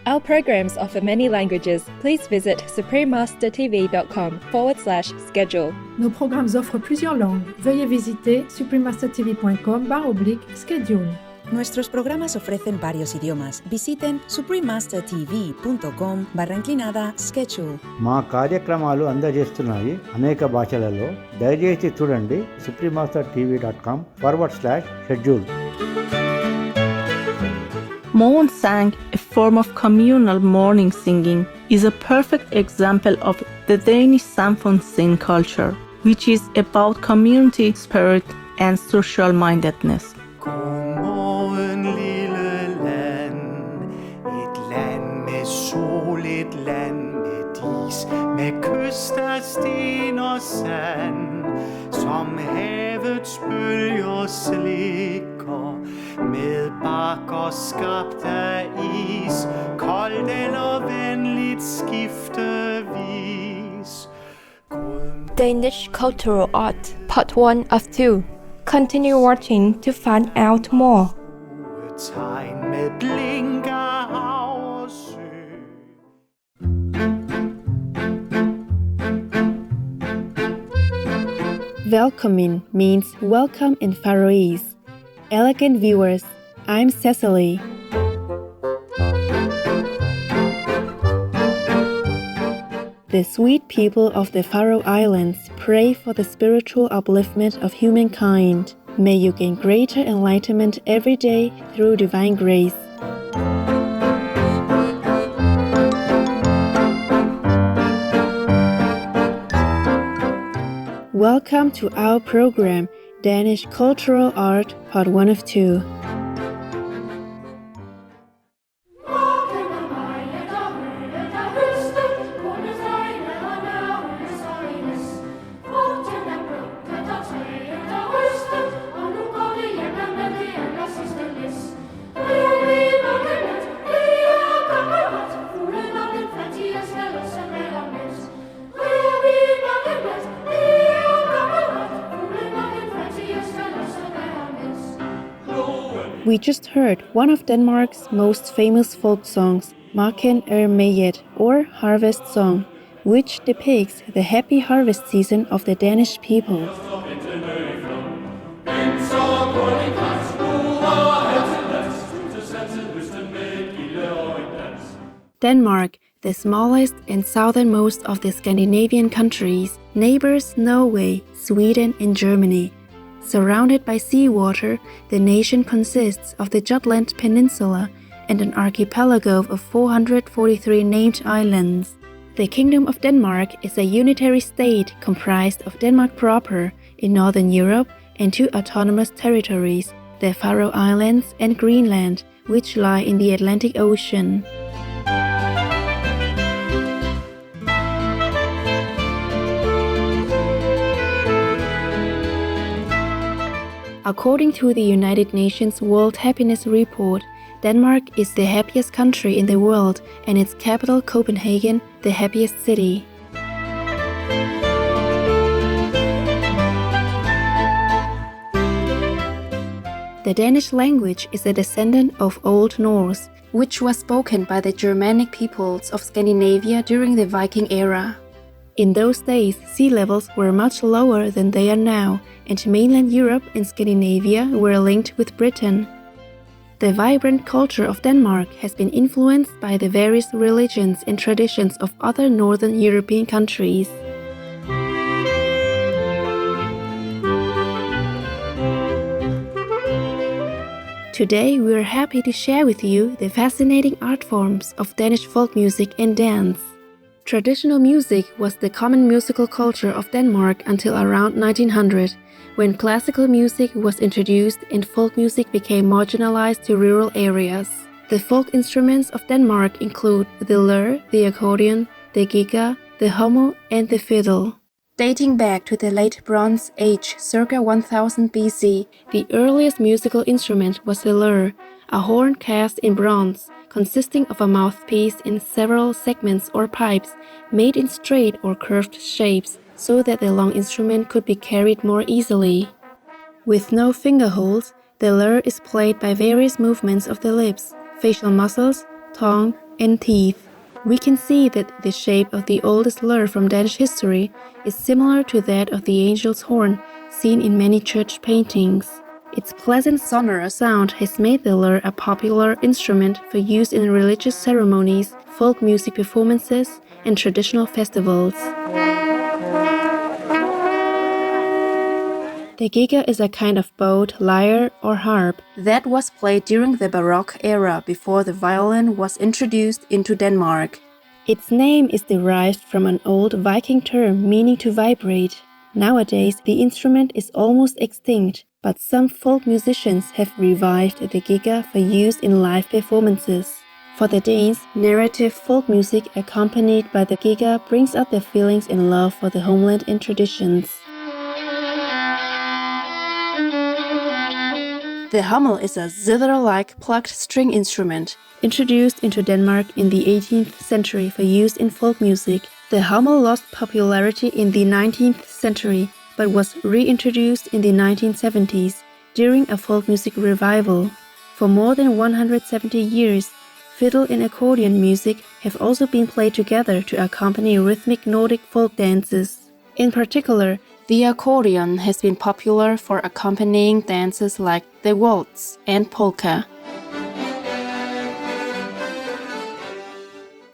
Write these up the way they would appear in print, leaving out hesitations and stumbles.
Our programs offer many languages. Please visit suprememastertv.com/schedule. Nos programmes offrent plusieurs langues. Veuillez visiter suprememastertv.com/schedule. Nuestros programas ofrecen varios idiomas. Visiten suprememastertv.com/schedule. మా కార్యక్రమాలు అందజేస్తున్నాయి అనేక భాషలలో. దయచేసి చూడండి suprememastertv.com/schedule. Morn sang, a form of communal morning singing, is a perfect example of the Danish samfundssind culture, which is about community spirit and social mindedness. Godmorgen lille land, et land med sol, et land med dis, med kyst af sten og sand, som havets bølger slikker, med bakker skabt af is, koldt eller venligt skiftevis. Danish Cultural Art, Part 1 of 2. Continue watching to find out more. Tegn med blink af hav og sø. Velkommen means welcome in Faroese. Elegant viewers, I'm Cecily. The sweet people of the Faroe Islands pray for the spiritual upliftment of humankind. May you gain greater enlightenment every day through divine grace. Welcome to our program, Danish Cultural Art, Part 1 of 2. We just heard one of Denmark's most famous folk songs, Marken Mayet, or Harvest Song, which depicts the happy harvest season of the Danish people. Denmark, the smallest and southernmost of the Scandinavian countries, neighbors Norway, Sweden and Germany. Surrounded by seawater, the nation consists of the Jutland Peninsula and an archipelago of 443 named islands. The Kingdom of Denmark is a unitary state comprised of Denmark proper in northern Europe and two autonomous territories, the Faroe Islands and Greenland, which lie in the Atlantic Ocean. According to the United Nations World Happiness Report, Denmark is the happiest country in the world and its capital Copenhagen the happiest city. The Danish language is a descendant of Old Norse, which was spoken by the Germanic peoples of Scandinavia during the Viking era. In those days, sea levels were much lower than they are now, and mainland Europe and Scandinavia were linked with Britain. The vibrant culture of Denmark has been influenced by the various religions and traditions of other northern European countries. Today we are happy to share with you the fascinating art forms of Danish folk music and dance. Traditional music was the common musical culture of Denmark until around 1900, when classical music was introduced and folk music became marginalized to rural areas. The folk instruments of Denmark include the lyre, the accordion, the giga, the hummel and the fiddle. Dating back to the late Bronze Age, circa 1000 BC, the earliest musical instrument was the lyre, a horn cast in bronze, consisting of a mouthpiece in several segments or pipes made in straight or curved shapes so that the long instrument could be carried more easily. With no finger holes, the lyre is played by various movements of the lips, facial muscles, tongue, and teeth. We can see that the shape of the oldest lure from Danish history is similar to that of the angel's horn seen in many church paintings. Its pleasant sonorous sound has made the lure a popular instrument for use in religious ceremonies, folk music performances, and traditional festivals. The giga is a kind of bowed lyre or harp that was played during the Baroque era before the violin was introduced into Denmark. Its name is derived from an old Viking term meaning to vibrate. Nowadays, the instrument is almost extinct, but some folk musicians have revived the giga for use in live performances. For the Danes, narrative folk music accompanied by the giga brings out their feelings and love for the homeland and traditions. The hummel is a zither-like plucked string instrument, introduced into Denmark in the 18th century for use in folk music. The hummel lost popularity in the 19th century, but was reintroduced in the 1970s during a folk music revival. For more than 170 years, fiddle and accordion music have also been played together to accompany rhythmic Nordic folk dances. In particular, the accordion has been popular for accompanying dances like the waltz and polka.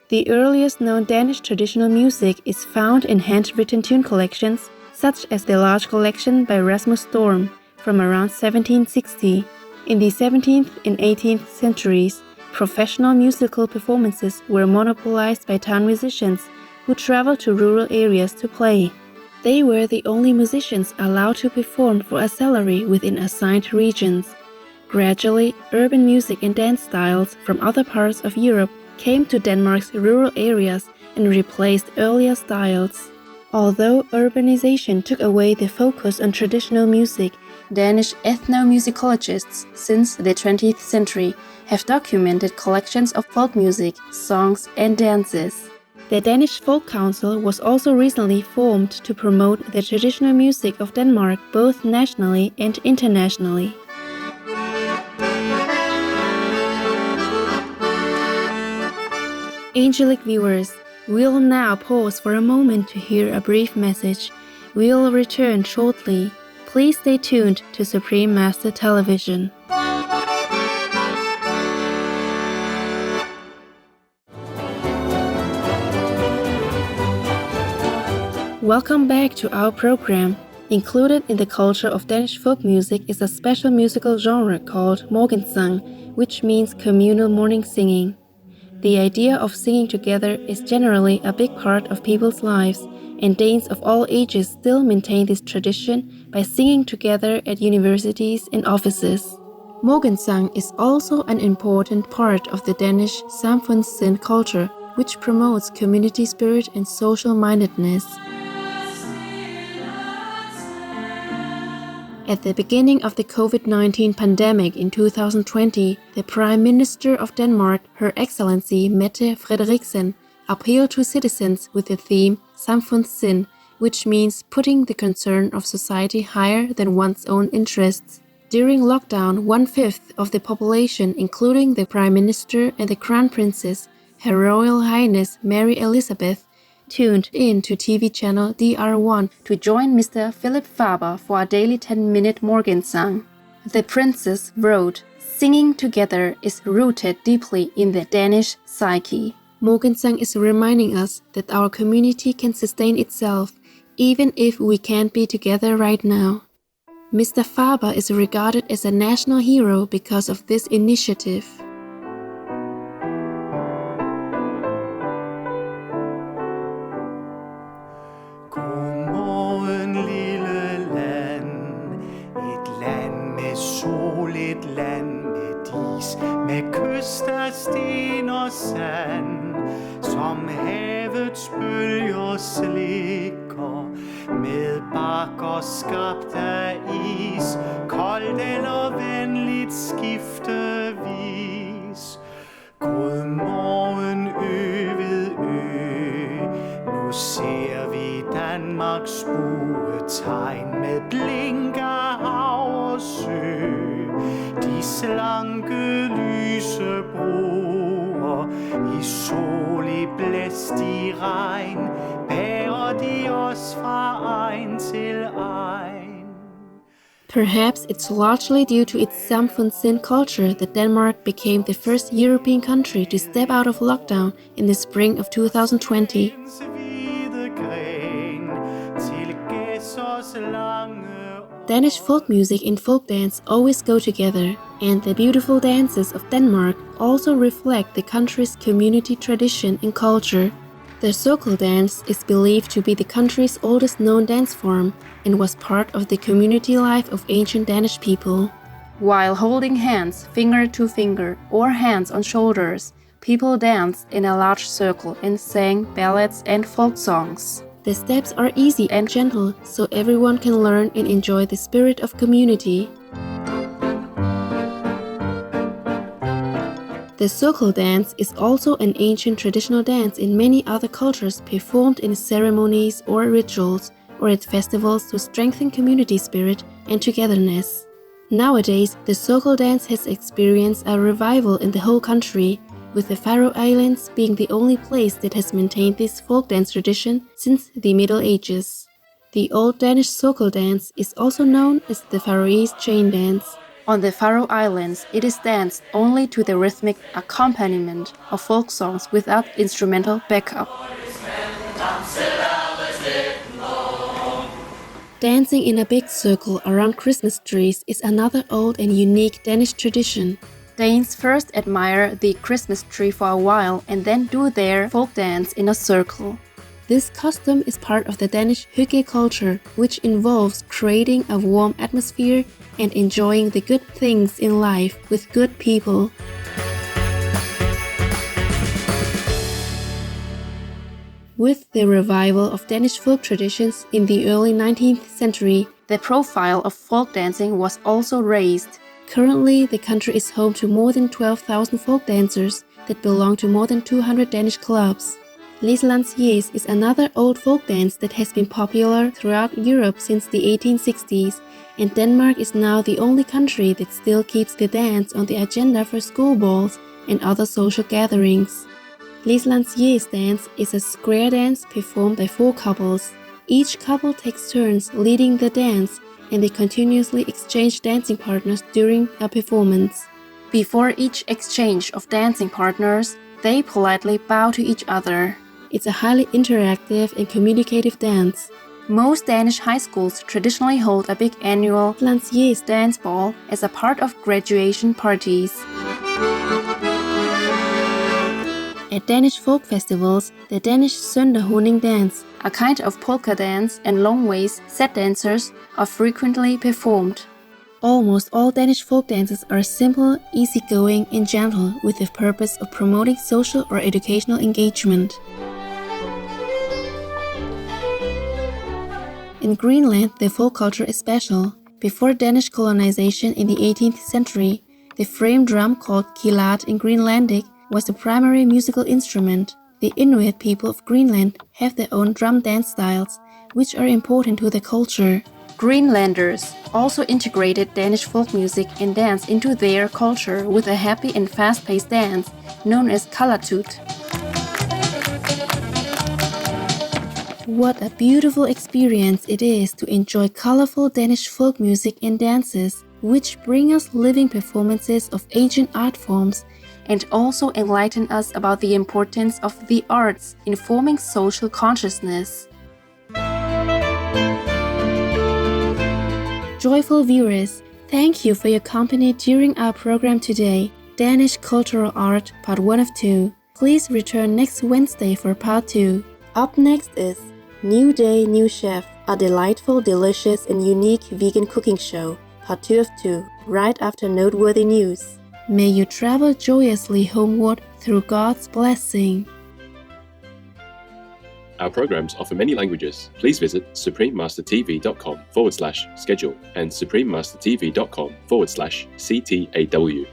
The earliest known Danish traditional music is found in handwritten tune collections, such as the large collection by Rasmus Storm from around 1760. In the 17th and 18th centuries, professional musical performances were monopolized by town musicians who traveled to rural areas to play. They were the only musicians allowed to perform for a salary within assigned regions. Gradually, urban music and dance styles from other parts of Europe came to Denmark's rural areas and replaced earlier styles. Although urbanization took away the focus on traditional music, Danish ethnomusicologists since the 20th century have documented collections of folk music, songs, and dances. The Danish Folk Council was also recently formed to promote the traditional music of Denmark both nationally and internationally. Angelic viewers, we'll now pause for a moment to hear a brief message. We'll return shortly. Please stay tuned to Supreme Master Television. Welcome back to our program. Included in the culture of Danish folk music is a special musical genre called morgensang, which means communal morning singing. The idea of singing together is generally a big part of people's lives, and Danes of all ages still maintain this tradition by singing together at universities and offices. Morgensang is also an important part of the Danish samfundssind culture, which promotes community spirit and social mindedness. At the beginning of the COVID-19 pandemic in 2020, the Prime Minister of Denmark, Her Excellency Mette Frederiksen, appealed to citizens with the theme Samfundssind, which means putting the concern of society higher than one's own interests. During lockdown, 1/5 of the population, including the Prime Minister and the Crown Princess, Her Royal Highness Mary Elizabeth, tuned in to TV channel DR1 to join Mr. Philip Faber for a daily 10-minute morgensang. The princess wrote, "Singing together is rooted deeply in the Danish psyche." Morgensang is reminding us that our community can sustain itself, even if we can't be together right now. Mr. Faber is regarded as a national hero because of this initiative. Godmorgen lille land, et land med sol, et land med dis, med kyst af sten og sand, som havets bølger slikker, med bakker skabt af is, koldt eller venligt skiftevis. Godmorgen øvet nu ser vi Danmarks buetegn med blink af hav og sø. De slanke lyse broer i sol, i blæst, i regn, bærer de os fra egen til egen. Perhaps it's largely due to its samfundssind culture that Denmark became the first European country to step out of lockdown in the spring of 2020. Danish folk music and folk dance always go together, and the beautiful dances of Denmark also reflect the country's community tradition and culture. The circle dance is believed to be the country's oldest known dance form and was part of the community life of ancient Danish people. While holding hands finger to finger or hands on shoulders, people danced in a large circle and sang ballads and folk songs. The steps are easy and gentle, so everyone can learn and enjoy the spirit of community. The circle dance is also an ancient traditional dance in many other cultures performed in ceremonies or rituals or at festivals to strengthen community spirit and togetherness. Nowadays, the circle dance has experienced a revival in the whole country, with the Faroe Islands being the only place that has maintained this folk dance tradition since the Middle Ages. The Old Danish circle dance is also known as the Faroese chain dance. On the Faroe Islands, it is danced only to the rhythmic accompaniment of folk songs without instrumental backup. Dancing in a big circle around Christmas trees is another old and unique Danish tradition. Danes first admire the Christmas tree for a while and then do their folk dance in a circle. This custom is part of the Danish hygge culture, which involves creating a warm atmosphere and enjoying the good things in life with good people. With the revival of Danish folk traditions in the early 19th century, the profile of folk dancing was also raised. Currently, the country is home to more than 12,000 folk dancers that belong to more than 200 Danish clubs. Læslandsjæs is another old folk dance that has been popular throughout Europe since the 1860s, and Denmark is now the only country that still keeps the dance on the agenda for school balls and other social gatherings. Læslandsjæs dance is a square dance performed by 4 couples. Each couple takes turns leading the dance, and they continuously exchange dancing partners during a performance. Before each exchange of dancing partners, they politely bow to each other. It's a highly interactive and communicative dance. Most Danish high schools traditionally hold a big annual Læslandsjæs dance ball as a part of graduation parties. At Danish folk festivals, the Danish Sønderhunding dance, a kind of polka dance and long waist set dancers, are frequently performed. Almost all Danish folk dances are simple, easygoing, and gentle with the purpose of promoting social or educational engagement. In Greenland, the folk culture is special. Before Danish colonization in the 18th century, the frame drum called kilat in Greenlandic was the primary musical instrument. The Inuit people of Greenland have their own drum dance styles, which are important to the culture. Greenlanders also integrated Danish folk music and dance into their culture with a happy and fast-paced dance known as kalatut. What a beautiful experience it is to enjoy colorful Danish folk music and dances, which bring us living performances of ancient art forms and also enlighten us about the importance of the arts in forming social consciousness. Joyful viewers, thank you for your company during our program today, Danish Cultural Art, Part 1 of 2. Please return next Wednesday for Part 2. Up next is New Day, New Chef, a delightful, delicious and unique vegan cooking show, Part 2 of 2, right after noteworthy news. May you travel joyously homeward through God's blessing. Our programs offer many languages. Please visit suprememastertv.com/schedule and suprememastertv.com/CTAW.